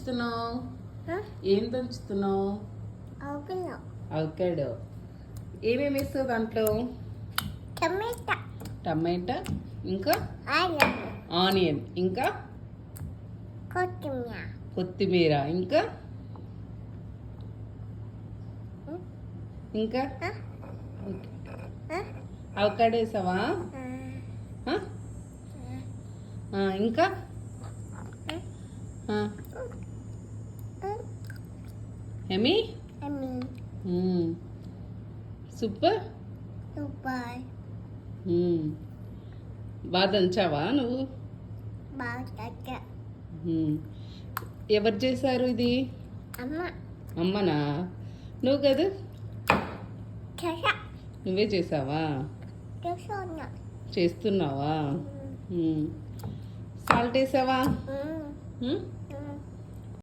దంచుతున్నావు? ఏం దంచుతున్నావు? అవకాడో. ఏమేమి వేస్తావు దాంట్లో? టమాటా, ఇంకా ఆనియన్, ఇంకా కొత్తిమీర, ఇంకా ఇంకా అవకాడో వేసావా? ఇంకా ఎమి సూపర్. బాగా దంచావా నువ్వు? ఎవరు చేశారు ఇది? అమ్మనా? నువ్వు కదా? నువ్వే చేసావా? చేస్తున్నావా? సాల్ట్ వేసావా?